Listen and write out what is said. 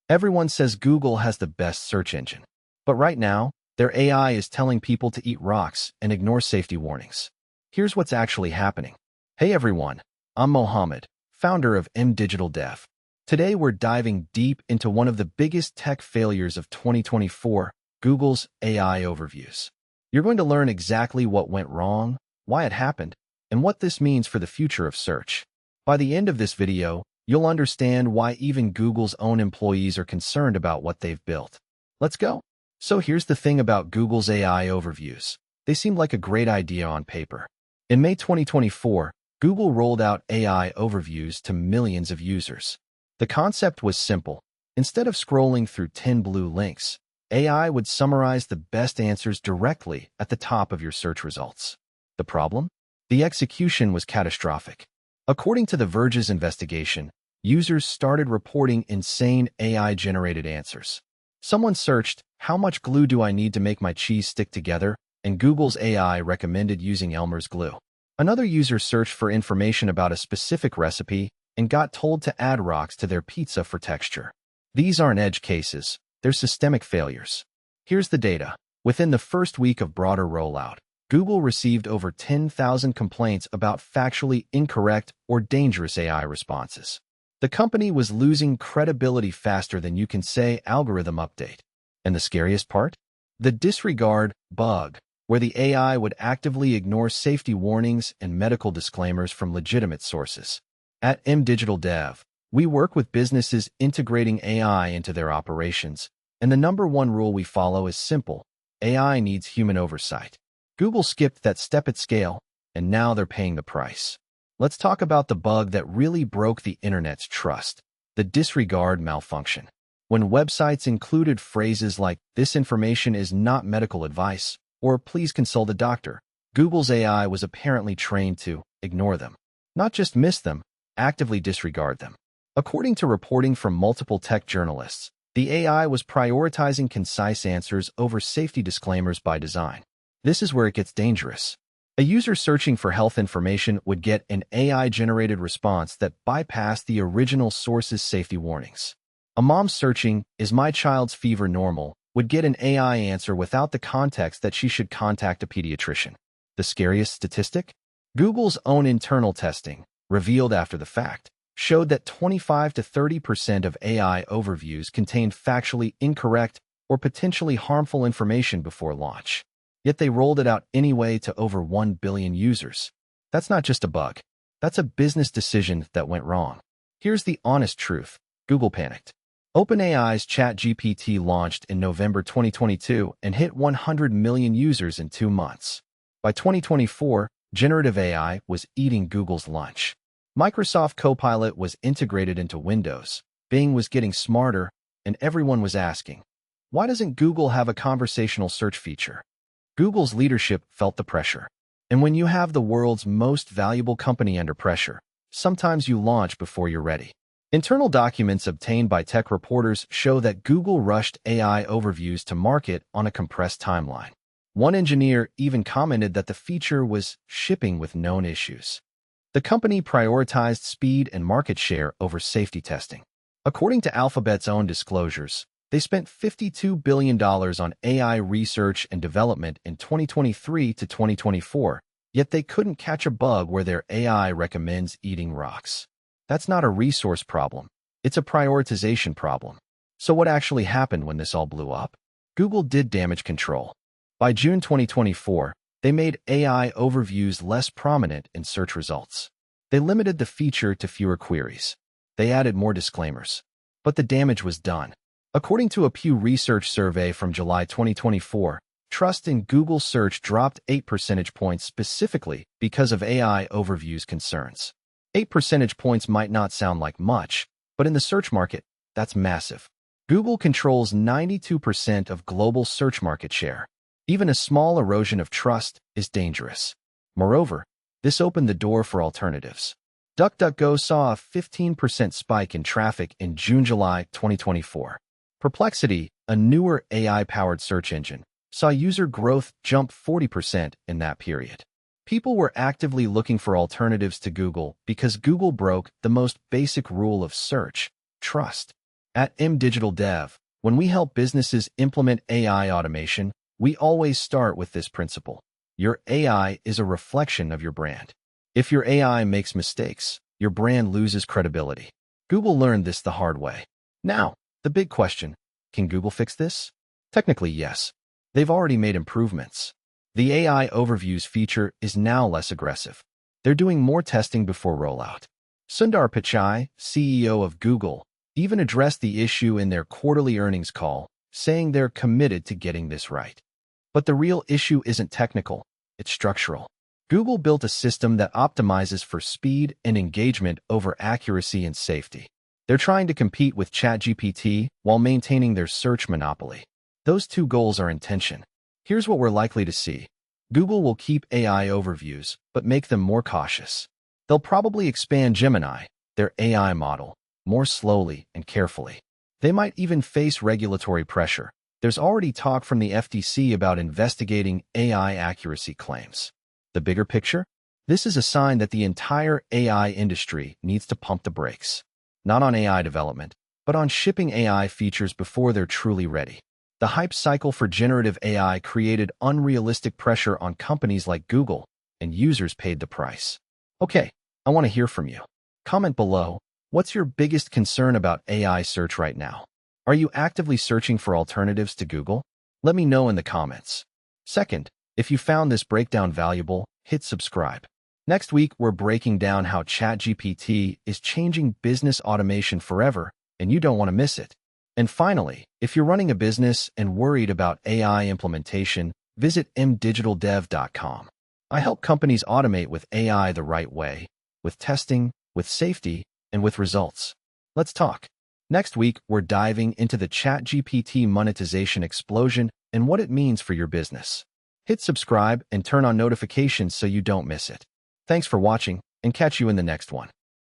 Everyone says Google has the best search engine. But right now, their AI is telling people to eat rocks and ignore safety warnings. Here's what's actually happening. Hey everyone, I'm Mohammed, founder of Digital Dev. Today we're diving deep into one of the biggest tech failures of 2024, Google's AI overviews. You're going to learn exactly what went wrong, why it happened, and what this means for the future of search. By the end of this video, you'll understand why even Google's own employees are concerned about what they've built. Let's go. So here's the thing about Google's AI overviews. They seem like a great idea on paper. In May 2024, Google rolled out AI overviews to millions of users. The concept was simple. Instead of scrolling through 10 blue links, AI would summarize the best answers directly at the top of your search results. The problem? The execution was catastrophic. According to the Verge's investigation, users started reporting insane AI-generated answers. Someone searched, "How much glue do I need to make my cheese stick together?" and Google's AI recommended using Elmer's glue. Another user searched for information about a specific recipe and got told to add rocks to their pizza for texture. These aren't edge cases, they're systemic failures. Here's the data. Within the first week of broader rollout, Google received over 10,000 complaints about factually incorrect or dangerous AI responses. The company was losing credibility faster than you can say algorithm update. And the scariest part? The disregard bug, where the AI would actively ignore safety warnings and medical disclaimers from legitimate sources. At Digital Dev, we work with businesses integrating AI into their operations, and the number one rule we follow is simple: AI needs human oversight. Google skipped that step at scale, and now they're paying the price. Let's talk about the bug that really broke the internet's trust: the disregard malfunction. When websites included phrases like, "This information is not medical advice," or "Please consult a doctor," Google's AI was apparently trained to ignore them. Not just miss them, actively disregard them. According to reporting from multiple tech journalists, the AI was prioritizing concise answers over safety disclaimers by design. This is where it gets dangerous. A user searching for health information would get an AI-generated response that bypassed the original source's safety warnings. A mom searching, "Is my child's fever normal?" would get an AI answer without the context that she should contact a pediatrician. The scariest statistic? Google's own internal testing, revealed after the fact, showed that 25 to 30% of AI overviews contained factually incorrect or potentially harmful information before launch. Yet they rolled it out anyway to over 1 billion users. That's not just a bug. That's a business decision that went wrong. Here's the honest truth. Google panicked. OpenAI's ChatGPT launched in November 2022 and hit 100 million users in 2 months. By 2024, generative AI was eating Google's lunch. Microsoft Copilot was integrated into Windows, Bing was getting smarter, and everyone was asking, why doesn't Google have a conversational search feature? Google's leadership felt the pressure. And when you have the world's most valuable company under pressure, sometimes you launch before you're ready. Internal documents obtained by tech reporters show that Google rushed AI overviews to market on a compressed timeline. One engineer even commented that the feature was shipping with known issues. The company prioritized speed and market share over safety testing. According to Alphabet's own disclosures, they spent $52 billion on AI research and development in 2023 to 2024, yet they couldn't catch a bug where their AI recommends eating rocks. That's not a resource problem. It's a prioritization problem. So what actually happened when this all blew up? Google did damage control. By June 2024, they made AI overviews less prominent in search results. They limited the feature to fewer queries. They added more disclaimers. But the damage was done. According to a Pew Research survey from July 2024, trust in Google search dropped 8 percentage points specifically because of AI overviews concerns. 8 percentage points might not sound like much, but in the search market, that's massive. Google controls 92% of global search market share. Even a small erosion of trust is dangerous. Moreover, this opened the door for alternatives. DuckDuckGo saw a 15% spike in traffic in June-July 2024. Perplexity, a newer AI-powered search engine, saw user growth jump 40% in that period. People were actively looking for alternatives to Google because Google broke the most basic rule of search: trust. At Digital Dev, when we help businesses implement AI automation, we always start with this principle. Your AI is a reflection of your brand. If your AI makes mistakes, your brand loses credibility. Google learned this the hard way. Now, the big question, can Google fix this? Technically, yes. They've already made improvements. The AI Overviews feature is now less aggressive. They're doing more testing before rollout. Sundar Pichai, CEO of Google, even addressed the issue in their quarterly earnings call, saying they're committed to getting this right. But the real issue isn't technical, it's structural. Google built a system that optimizes for speed and engagement over accuracy and safety. They're trying to compete with ChatGPT while maintaining their search monopoly. Those two goals are in tension. Here's what we're likely to see. Google will keep AI overviews, but make them more cautious. They'll probably expand Gemini, their AI model, more slowly and carefully. They might even face regulatory pressure. There's already talk from the FTC about investigating AI accuracy claims. The bigger picture? This is a sign that the entire AI industry needs to pump the brakes. Not on AI development, but on shipping AI features before they're truly ready. The hype cycle for generative AI created unrealistic pressure on companies like Google, and users paid the price. Okay, I want to hear from you. Comment below, what's your biggest concern about AI search right now? Are you actively searching for alternatives to Google? Let me know in the comments. Second, if you found this breakdown valuable, hit subscribe. Next week, we're breaking down how ChatGPT is changing business automation forever, and you don't want to miss it. And finally, if you're running a business and worried about AI implementation, visit mdigitaldev.com. I help companies automate with AI the right way, with testing, with safety, and with results. Let's talk. Next week, we're diving into the ChatGPT monetization explosion and what it means for your business. Hit subscribe and turn on notifications so you don't miss it. Thanks for watching, and catch you in the next one.